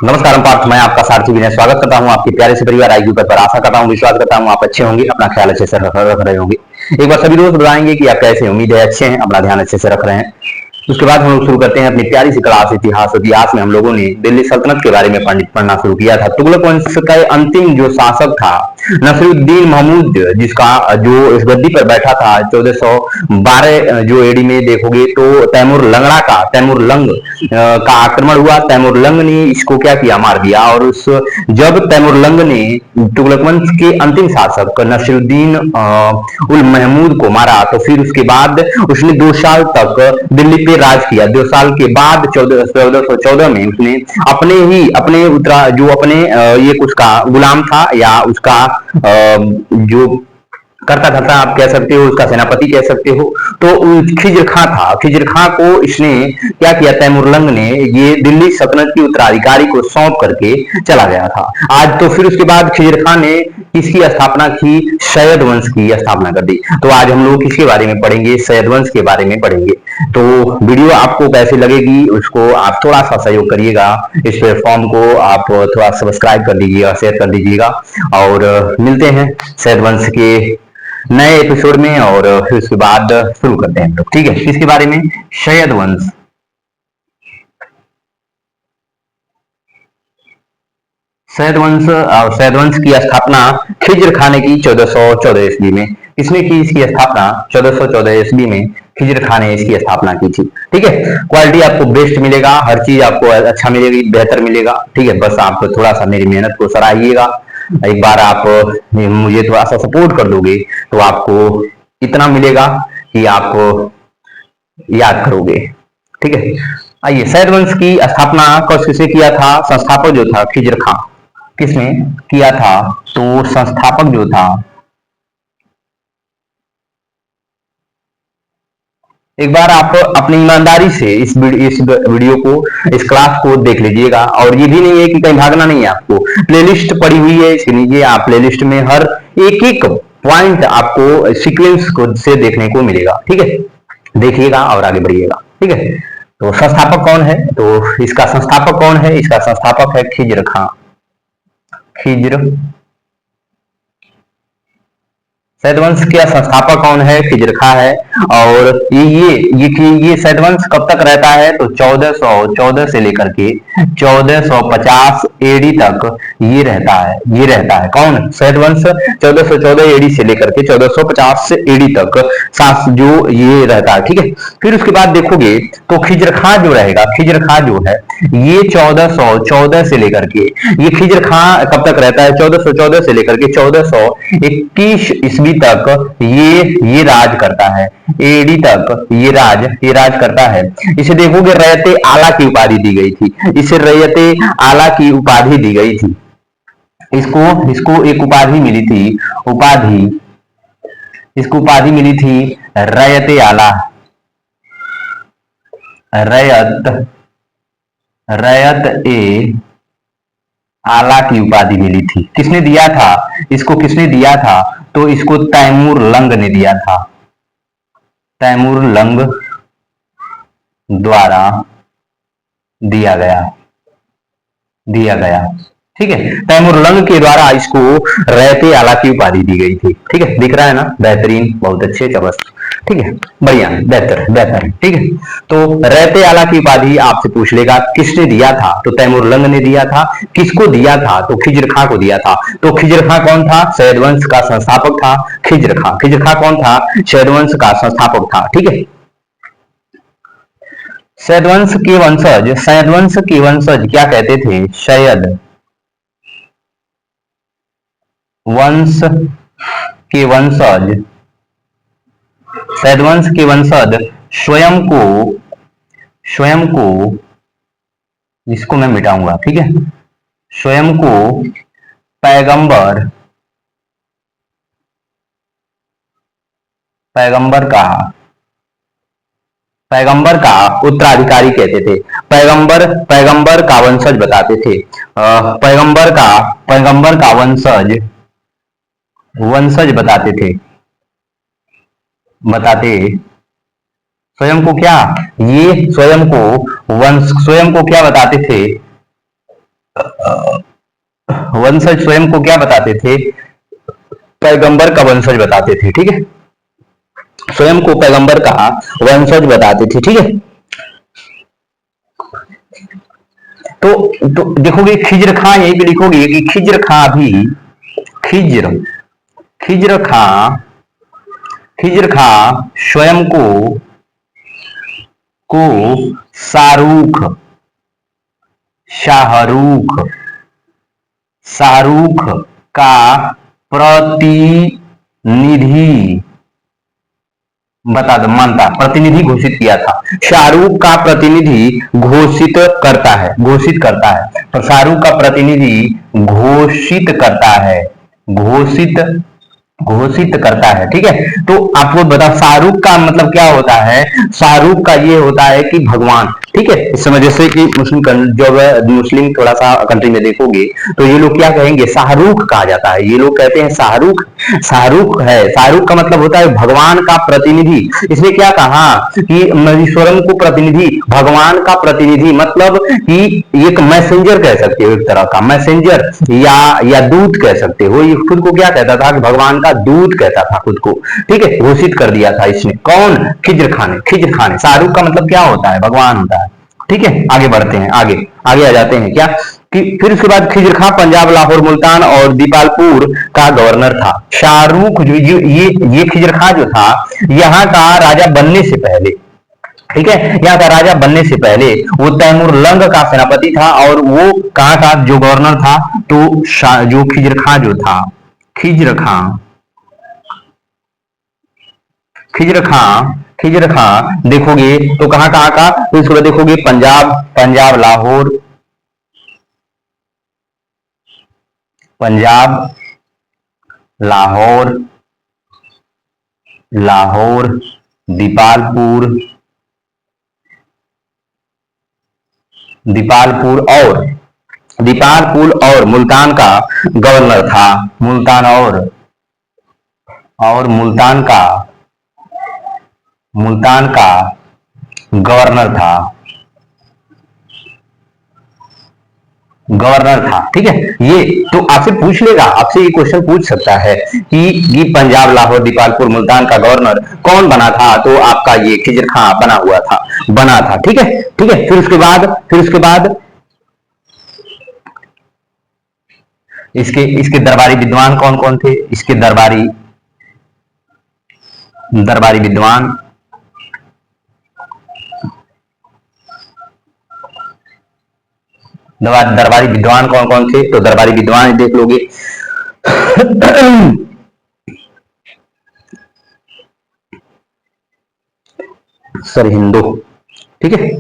नमस्कार हम पार्थ, मैं आपका सारथी विनय स्वागत करता हूं आपके प्यारे से परिवार आईक्यू पर। आशा करता हूं, विश्वास करता हूं आप अच्छे होंगे, अपना ख्याल अच्छे से रख रहे होंगे। एक बार सभी दोस्त बताएंगे कि आप कैसे हैं। उम्मीद है अच्छे हैं, अपना ध्यान अच्छे से रख रहे हैं। उसके बाद हम लोग शुरू करते हैं अपनी प्यारी सी क्लास इतिहास। इतिहास में हम लोगों ने दिल्ली सल्तनत के बारे में पढ़ना शुरू किया था। तुगलक वंश का अंतिम जो शासक था नसीरुद्दीन महमूद, जिसका जो इस गद्दी पर बैठा था 1412 जो एडी में देखोगे तो तैमूर लंग का आक्रमण हुआ। तैमूर लंग ने इसको क्या किया, मार दिया। और उस जब तैमूर लंग ने तुगलक वंश के अंतिम शासक नसीरुद्दीन उल महमूद को मारा तो फिर उसके बाद उसने 2 साल तक दिल्ली पे राज किया। 2 साल के बाद 1414 में उसने अपने उत्तरा जो अपने ये उसका गुलाम था या उसका जो करता धरता आप कह सकते हो, उसका सेनापति कह सकते हो, तो खिज्र खां था। खिज्र खां को इसने क्या किया, तैमूरलंग ने ये दिल्ली सल्तनत की उत्तराधिकारी को सौंप करके चला गया था। आज तो फिर उसके बाद खिज्र खां ने किसकी स्थापना की, सैयद वंश की स्थापना कर दी। तो आज हम लोग किसके बारे में पढ़ेंगे, सैयद वंश के बारे में पढ़ेंगे। तो वीडियो आपको कैसी लगेगी उसको आप थोड़ा सा सहयोग करिएगा। इस प्लेटफॉर्म को आप थोड़ा सब्सक्राइब कर लीजिएगा, शेयर कर दीजिएगा। और मिलते हैं सैयद वंश के नए एपिसोड में और फिर उसके बाद शुरू करते हैं। तो ठीक है, इसके बारे में सैयद वंश। सैयद वंश की स्थापना खिज्र खां ने की 1414 ईस्वी में। किसने की इसकी स्थापना? 1414 ईस्वी में खिज्र खां ने इसकी स्थापना की थी। ठीक है, क्वालिटी आपको बेस्ट मिलेगा, हर चीज आपको अच्छा मिलेगी, बेहतर मिलेगा। ठीक है, बस आप थोड़ा सा मेरी मेहनत को सराहिएगा। एक बार आप मुझे थोड़ा सा सपोर्ट कर दोगे तो आपको इतना मिलेगा कि आप याद करोगे। ठीक है, आइए, सैयद वंश की स्थापना किसने किया था? संस्थापक जो था खिज्र खां। किसने किया था? तो संस्थापक जो था, एक बार आप अपनी ईमानदारी से इस वीडियो को, इस क्लास को देख लीजिएगा। और ये भी नहीं है कि कहीं भागना नहीं है आपको, प्लेलिस्ट पड़ी हुई है, इसके नीचे आप प्लेलिस्ट में हर एक एक पॉइंट आपको सीक्वेंस को से देखने को मिलेगा। ठीक है, देखिएगा और आगे बढ़िएगा। ठीक है, तो संस्थापक कौन है? तो इसका संस्थापक कौन है? इसका संस्थापक है खिज्र खां। खिज्र सैयद वंश का संस्थापक कौन है? खिज्र खां है। और ये सैयद वंश कब तक रहता है? तो 1414 से लेकर के 1450 एडी तक ये रहता है। कौन? सैयद वंश 1414 एडी से लेकर के 1450 एडी तक सास जो ये रहता है। ठीक है, फिर उसके बाद देखोगे तो खिज्र खां जो रहेगा, खिज्र खां जो है ये 1414 से लेकर के, ये खिज्र खां कब तक रहता है? 1414 से लेकर के 1421 ईस्वी तक ये राज करता है। एडी तक ये राज करता है। इसे देखोगे रयते आला की उपाधि दी गई थी। इसे रयते आला की उपाधि दी गई थी। इसको एक उपाधि मिली थी। इसको उपाधि मिली थी रयते आला। रयत ए आला की उपाधि मिली थी। किसने दिया था इसको? किसने दिया था? तो इसको तैमूर लंग ने दिया था। तैमूर लंग द्वारा दिया गया। ठीक है, तैमूर लंग के द्वारा इसको रहते आला की उपाधि दी गई थी। ठीक है, दिख रहा है ना? बेहतरीन, बहुत अच्छे, जबरदस्त। ठीक है, बढ़िया, बेहतर। ठीक है, तो रहते आला की उपाधि आपसे पूछ लेगा किसने दिया था? तो तैमूर लंग ने दिया था। किसको दिया था? तो खिज्र खां को दिया था। तो खिज्र खां कौन था? सैयद वंश का संस्थापक था खिज्र खां। खिज्र खां कौन था? सैयद वंश का संस्थापक था। ठीक है, सैयद वंश के वंशज क्या कहते थे? वंश के वंशज सैयद वंश के वंशज स्वयं को इसको मैं मिटाऊंगा। ठीक है, स्वयं को पैगंबर पैगंबर का उत्तराधिकारी कहते थे। पैगंबर का वंशज बताते थे। पैगंबर का वंशज बताते स्वयं को क्या? ये स्वयं को क्या बताते थे? वंशज स्वयं को क्या बताते थे? पैगंबर का वंशज बताते थे, ठीक है। स्वयं को पैगंबर का वंशज बताते थे, ठीक है। तो देखोगे खिज्र खां यहीं पे लिखोगे कि खिज्र खां भी, खिज्र खिज्र खां खिज्र खां स्वयं को शाहरुख शाहरुख शाहरुख का प्रतिनिधि बता दो, मानता, प्रतिनिधि घोषित किया था। शाहरुख का प्रतिनिधि घोषित करता है तो शाहरुख का प्रतिनिधि घोषित करता है, घोषित घोषित करता है, ठीक है। तो आपको बताओ शाहरुख का मतलब क्या होता है? शाहरुख का ये होता है कि भगवान, ठीक है। इस समय जैसे कि मुस्लिम थोड़ा सा कंट्री में देखोगे तो ये लोग क्या कहेंगे? शाहरुख कहा जाता है, ये लोग कहते हैं शाहरुख, शाहरुख है। शाहरुख का मतलब होता है भगवान का प्रतिनिधि। इसने क्या कहा कि ईश्वरम को प्रतिनिधि, भगवान का प्रतिनिधि, मतलब कि एक मैसेंजर कह सकते हो, एक तरह का मैसेंजर या दूत कह सकते हो। ये खुद को क्या कहता था? कि भगवान का दूत कहता था खुद को, ठीक है। घोषित कर दिया था इसने, कौन? खिज्र खान ने। खिज्र खान, शाहरुख का मतलब क्या होता है? भगवान होता है, ठीक है। आगे बढ़ते हैं, आगे आगे आ जाते हैं क्या कि फिर उसके बाद खिज्र खां पंजाब, लाहौर, मुल्तान और दीपालपुर का गवर्नर था। शाहरुख जो ये खिज्र खां जो था, यहाँ का राजा बनने से पहले, ठीक है, यहाँ का राजा बनने से पहले वो तैमूर लंग का सेनापति था। और वो कहाँ का जो गवर्नर था? तो जो खिज्र खां जो था, खिज्र खां खिज्र खां खिज्र खां देखोगे तो कहाँ कहाँ का? तो इसको देखोगे पंजाब, लाहौर, पंजाब, लाहौर, लाहौर, दीपालपुर, दीपालपुर और मुल्तान का गवर्नर था। मुल्तान और मुल्तान का गवर्नर था, ठीक है। ये तो आपसे पूछ लेगा, आपसे ये क्वेश्चन पूछ सकता है कि ये पंजाब, लाहौर, दीपालपुर, मुल्तान का गवर्नर कौन बना था? तो आपका ये खिज्र खां बना था, ठीक है, ठीक है। फिर उसके बाद इसके दरबारी विद्वान कौन कौन थे? इसके दरबारी दरबारी विद्वान दरबारी विद्वान कौन कौन थे? तो दरबारी विद्वान देख लोगे सरहिंदो, ठीक है।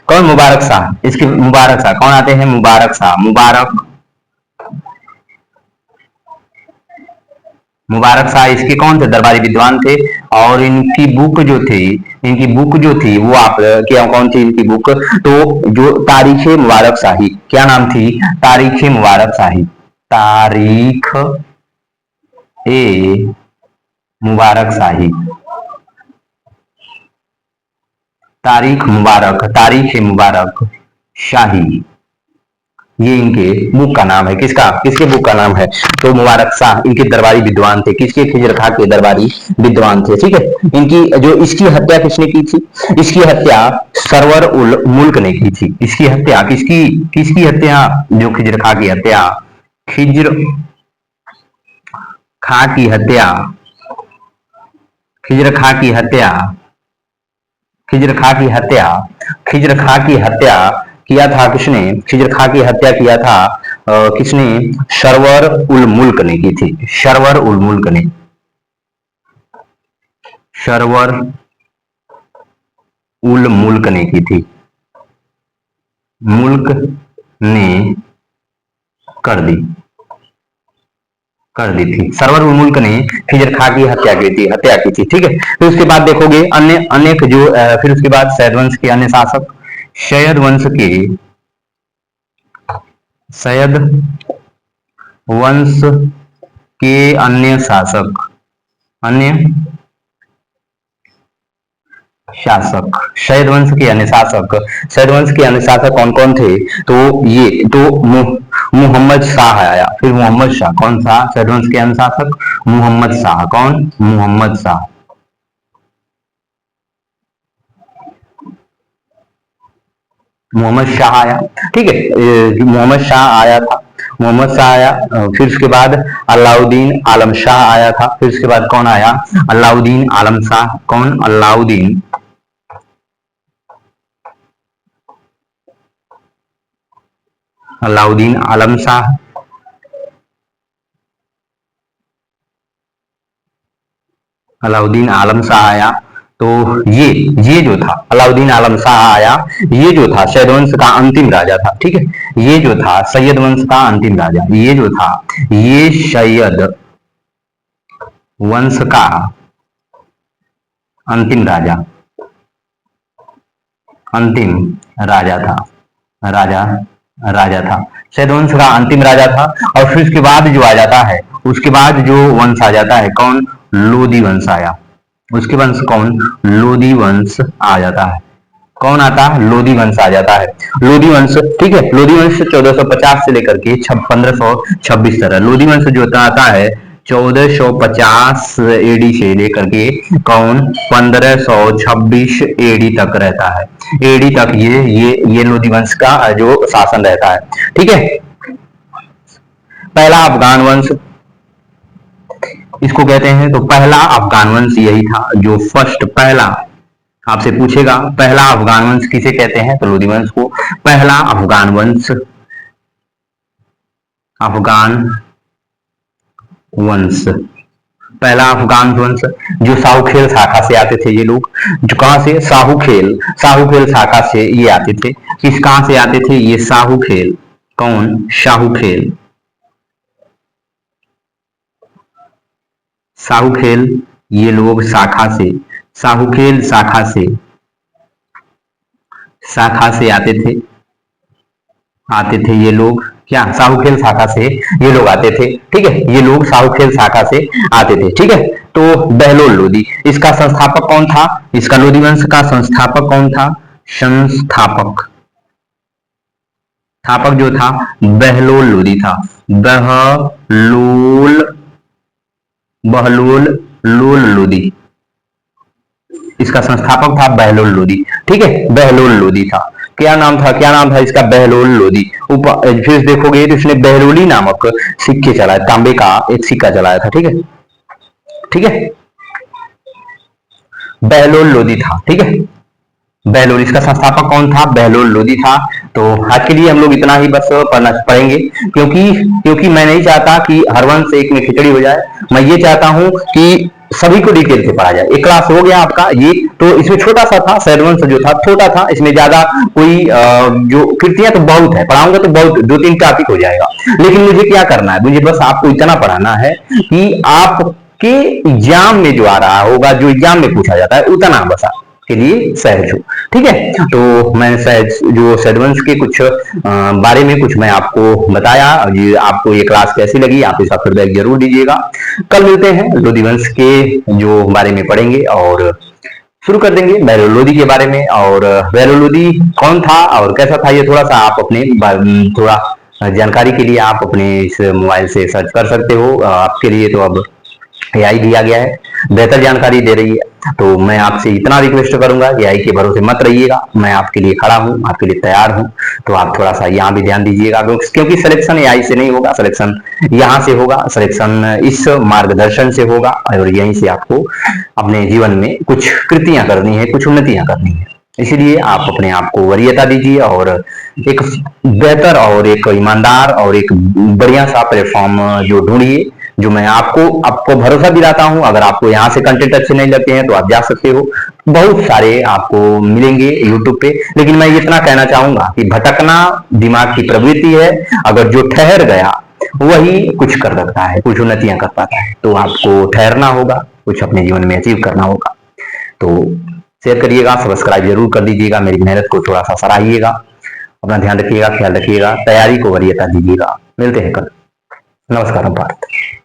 कौन? मुबारक शाह। इसके मुबारक शाह कौन आते हैं? मुबारक शाह, मुबारक शाह इसके कौन थे? दरबारी विद्वान थे। और इनकी बुक जो थी वो आप क्या, कौन सी इनकी बुक? तो जो तारीख मुबारक शाही, क्या नाम थी? तारीख मुबारक शाही, तारीख ए मुबारक शाही, तारीख मुबारक शाही, ये इनके बुक का नाम है। किसके बुक का नाम है? तो मुबारक शाह इनके दरबारी विद्वान थे। किसके? खिज्र खां के दरबारी विद्वान थे, ठीक है। इनकी जो इसकी हत्या किसने की थी? इसकी हत्या सरवर उल मुल्क ने की थी। इसकी हत्या किसकी हत्या? जो खिज्र खां की हत्या, खिज्र खां की हत्या खिज्र खां की हत्या खिज्र खां की हत्या खिज्र खां की हत्या किया था किसने? खिज्र खां की हत्या किया था किसने? सरवर उल मुल्क ने की थी। सरवर उल मुल्क ने की थी। मुल्क ने कर दी थी। सरवर उल मुल्क ने खिज्र खां की हत्या की थी, ठीक है। फिर उसके बाद देखोगे अन्य अनेक जो फिर उसके बाद शैद वंश के अन्य शासक, शैद वंश के शैद वंश के अन्य शासक, अन्य शासक, शैद वंश के अनुशासक, शैद वंश के अनुशासक कौन कौन थे? तो ये तो मुहम्मद शाह आया, फिर मोहम्मद शाह, कौन सा शैद वंश के अनुशासक? मोहम्मद शाह, कौन? मोहम्मद शाह। मोहम्मद शाह आया, ठीक है, मोहम्मद शाह आया था, मोहम्मद शाह आया। फिर उसके बाद अलाउद्दीन आलम शाह आया था, फिर उसके बाद कौन आया? अलाउद्दीन आलम शाह, कौन? अलाउद्दीन, अलाउद्दीन आलम शाह। अलाउद्दीन आलम शाह आया। तो ये जो था अलाउद्दीन आलम शाह आया, ये जो था सैयद वंश का अंतिम राजा था, ठीक है, ये जो था सैयद वंश का अंतिम राजा, ये जो था ये सैयद वंश का अंतिम राजा, अंतिम राजा था, राजा राजा था, सैयद वंश का अंतिम राजा था। और फिर उसके बाद जो आ जाता है, उसके बाद जो वंश आ जाता है, कौन? लोधी वंश आया। उसके वंश कौन? लोधी वंश आ जाता है। कौन आता है? लोधी वंश आ जाता है। लोधी वंश, ठीक है, लोधी वंश 1450 से लेकर के 1526 तक, लोधी वंश जो आता है 1450 एडी से लेकर के कौन 1526 एडी तक रहता है। एडी तक ये लोधी वंश का जो शासन रहता है, ठीक है। पहला अफगान वंश इसको कहते हैं, तो पहला अफगान वंश यही था जो फर्स्ट, पहला आपसे पूछेगा पहला अफगान वंश किसे कहते हैं, तो लोधी वंश को पहला अफगान वंश, अफगान वंश, पहला अफगान वंश जो साहूखेल शाखा से आते थे ये लोग, जो कहां से? साहूखेल, साहूखेल शाखा से ये आते थे। किस कहां से आते थे? ये साहूखेल, कौन? साहूखेल, साहूखेल ये लोग शाखा से, साहूखेल शाखा से आते थे ये लोग, क्या? साहूखेल शाखा से ये लोग आते थे, ठीक है, ये लोग साहूखेल शाखा से आते थे, ठीक है। तो बहलोल लोधी, इसका संस्थापक कौन था? इसका लोधी वंश का संस्थापक कौन था? संस्थापक, स्थापक जो था बहलोल लोधी था। बहलोल, बहलोल लोल लोधी, इसका संस्थापक था बहलोल लोधी, ठीक है, बहलोल लोधी था। क्या नाम था? क्या नाम था इसका? बहलोल लोधी। फिर देखोगे तो इसने बहलोली नामक सिक्के चलाया, तांबे का एक सिक्का चलाया था, ठीक है, ठीक है, बहलोल लोधी था, ठीक है, बहलोल, इसका संस्थापक कौन था? बहलोल लोधी था। तो आज के लिए हम लोग इतना ही बस पढ़ेंगे, क्योंकि क्योंकि मैं नहीं चाहता कि हर वंश एक में खिचड़ी हो जाए, मैं ये चाहता हूं कि सभी को डिटेल से पढ़ा जाए। एक क्लास हो गया आपका ये, तो इसमें छोटा सा था, सैयद वंश जो था छोटा था, इसमें ज्यादा कोई जो कृतियां तो बहुत है, पढ़ाऊंगा तो बहुत 2-3 टॉपिक हो जाएगा, लेकिन मुझे क्या करना है? मुझे बस आपको इतना पढ़ाना है कि आपके एग्जाम में जो आ रहा होगा, जो एग्जाम में पूछा जाता है, उतना बस के लिए सहज हो, ठीक है। तो मैं सहज जो सैयद वंश के कुछ बारे में कुछ मैं आपको बताया, ये आपको ये क्लास कैसी लगी आप इसका फीडबैक जरूर दीजिएगा। कल मिलते हैं, लोधी वंश के जो बारे में पढ़ेंगे और शुरू कर देंगे बहलोल लोधी के बारे में। और बहलोल लोधी कौन था और कैसा था, ये थोड़ा सा आप अपने थोड़ा जानकारी के लिए आप अपने इस मोबाइल से सर्च कर सकते हो। आपके लिए तो अब एआई दिया गया है, बेहतर जानकारी दे रही है, तो मैं आपसे इतना रिक्वेस्ट करूंगा कि एआई के भरोसे मत रहिएगा, मैं आपके लिए खड़ा हूं, आपके लिए तैयार हूं। तो आप थोड़ा सा यहाँ भी ध्यान दीजिएगा, क्योंकि सिलेक्शन एआई से नहीं होगा, सिलेक्शन यहाँ से होगा, सिलेक्शन इस मार्गदर्शन से होगा, और यहीं से आपको अपने जीवन में कुछ कृतियां करनी है, कुछ उन्नतियां करनी है। इसीलिए आप अपने आप को वरीयता दीजिए और एक बेहतर और एक ईमानदार और एक बढ़िया सा प्लेटफॉर्म जो ढूंढिए, जो मैं आपको भरोसा दिलाता हूं। अगर आपको यहाँ से कंटेंट अच्छे नहीं लगते हैं तो आप जा सकते हो, बहुत सारे आपको मिलेंगे यूट्यूब पे। लेकिन मैं इतना कहना चाहूंगा कि भटकना दिमाग की प्रवृत्ति है, अगर जो ठहर गया वही कुछ कर सकता है, कुछ उन्नतियां कर पाता है। तो आपको ठहरना होगा, कुछ अपने जीवन में अचीव करना होगा। तो शेयर करिएगा, सब्सक्राइब जरूर कर दीजिएगा, मेरी मेहनत को थोड़ा सा सराहिएगा। अपना ध्यान रखिएगा, ख्याल रखिएगा, तैयारी को वरीयता दीजिएगा। मिलते हैं कल। नमस्कार भारत।